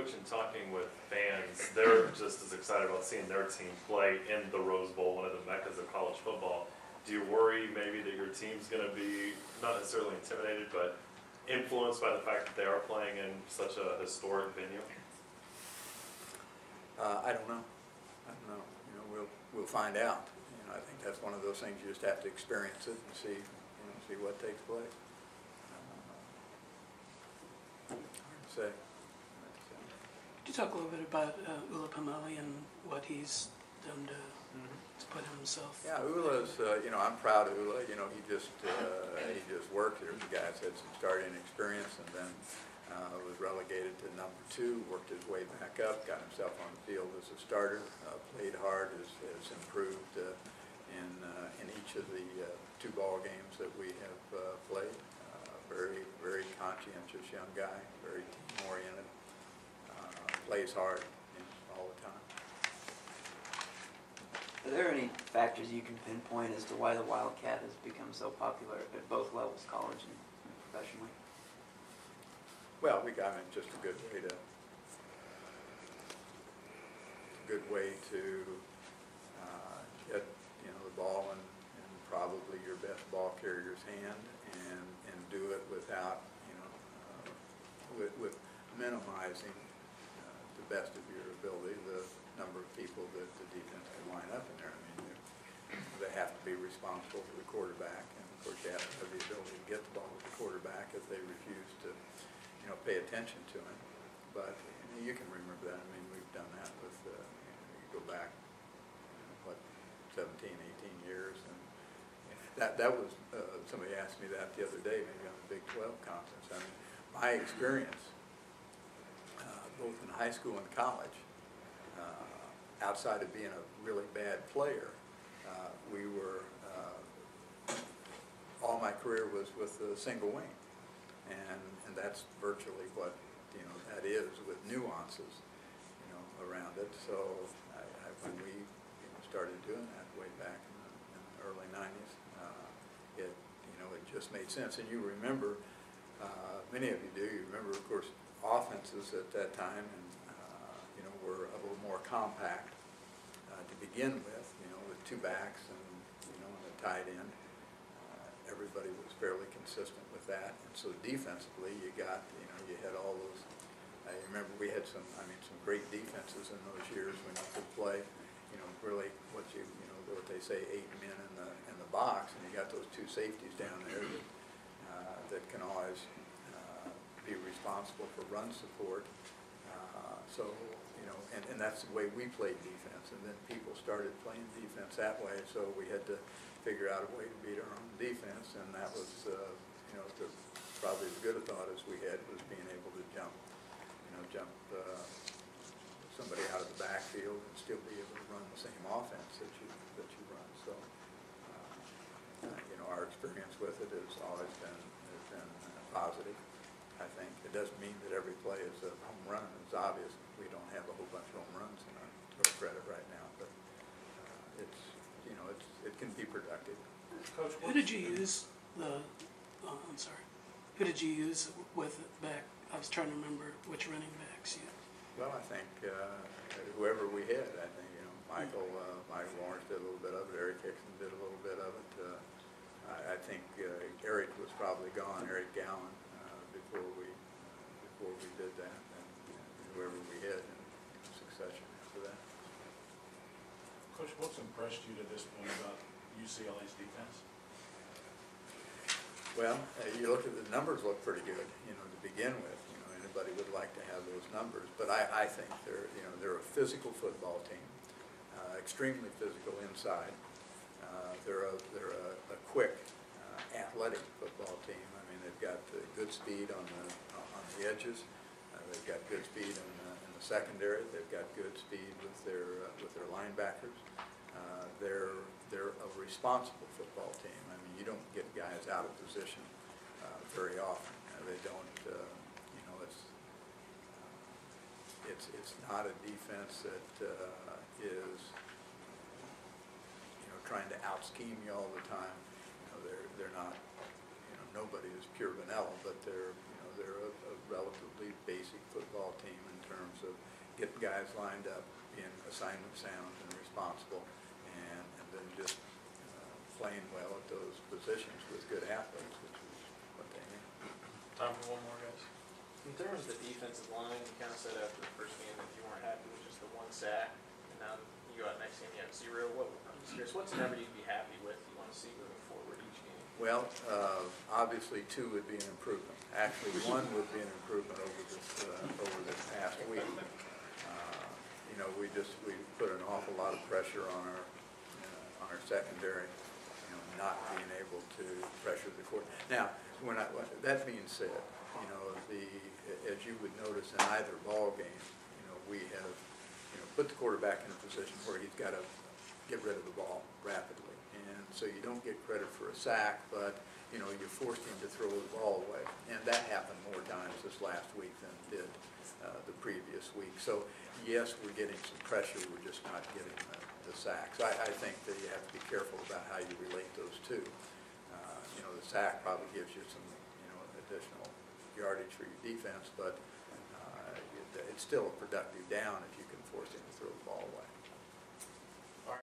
Coach, in talking with fans, they're just as excited about seeing their team play in the Rose Bowl, one of the meccas of college football. Do you worry maybe that your team's going to be not necessarily intimidated, but influenced by the fact that they are playing in such a historic venue? I don't know. I don't know. You know, we'll find out. You know, I think that's one of those things you just have to experience it and see, see what takes place. Hard to say. Could you talk a little bit about Ula Pameli and what he's done to put himself? Yeah, Ula's. You know, I'm proud of Ula. You know, he just worked. There's a guy that's had some starting experience, and then was relegated to number 2. Worked his way back up. Got himself on the field as a starter. Played hard. Has improved in each of the 2 ball games that we have played. Very conscientious young guy. Very team oriented. Plays hard, you know, all the time. Are there any factors you can pinpoint as to why the Wildcat has become so popular at both levels, college and professionally? Well, we got just a good way to get the ball in probably your best ball carrier's hand and do it without with minimizing the best of your ability the number of people that the defense can line up in there. I mean, they have to be responsible for the quarterback, and of course you have to have the ability to get the ball to the quarterback if they refuse to pay attention to him. But you can remember that. I mean, we've done that with you go back 17, 18 years, and that was somebody asked me that the other day, maybe on the Big 12 conference. I mean, my experience both in high school and college, outside of being a really bad player, we were all my career was with a single wing, and that's virtually what that is, with nuances around it. So when we started doing that way back in the early 90s, it just made sense. And you remember, many of you do. You remember, of course, offenses at that time, and were a little more compact to begin with. With 2 backs and and a tight end. Everybody was fairly consistent with that, and so defensively, you got you had all those. I remember we had some great defenses in those years when you could play. Really what what they say, 8 men in the box, and you got those 2 safeties down there that can always be responsible for run support. So and that's the way we played defense, and then people started playing defense that way. So we had to figure out a way to beat our own defense, and that was probably as good a thought as we had was being able to jump somebody out of the backfield and still be able to run the same offense that you run. So our experience with it has always been positive. I think it doesn't mean that every play is a home run. It's obvious we don't have a whole bunch of home runs to our credit right now, but it can be productive. Coach, who did you use I'm sorry. Who did you use with it back? I was trying to remember which running backs you. Well, I think whoever we had. I think Michael Lawrence did a little bit of it. Eric Hickson did a little bit of it. I think Eric was probably gone. Eric Gowan before we did that, and whoever we had in succession after that. Coach, what's impressed you to this point about UCLA's defense? Well, you look at the numbers, look pretty good. To begin with, anybody would like to have those numbers, but I think they're a physical football team, extremely physical inside. They're a quick, athletic football team. I mean, they've got good speed on the edges. They've got good speed in the secondary. They've got good speed with their linebackers. They're a responsible football team. I mean, you don't get guys out of position very often. They don't. It's not a defense that is trying to out scheme you all the time. They're not. Nobody is pure vanilla, but they're a relatively basic football team in terms guys lined up, being assignment sound and responsible, and then just playing well at those positions with good athletes, which is what they need. Time for one more, guys. In terms of the defensive line, you kind of said after the first game that you weren't happy with just the one sack, and now you go out next game, you have 0. I'm just curious, what's the number you'd be happy with, you want to see moving forward each game? Well, obviously 2 would be an improvement. Actually, 1 would be an improvement over this past week. You know, we put an awful lot of pressure on our secondary, you know, not being able to pressure the court. Now, that being said, you know, as you would notice in either ball game, you know, we have, you know, put the quarterback in a position where he's got to get rid of the ball rapidly. And so you don't get credit for a sack, but, you know, you forced him to throw the ball away. And that happened more times this last week than it did the previous week. So, yes, we're getting some pressure, we're just not getting the sacks. I think that you have to be careful about how you relate those two. You know, the sack probably gives you some, you know, additional yardage for your defense, but it's still a productive down if you can force him to throw the ball away.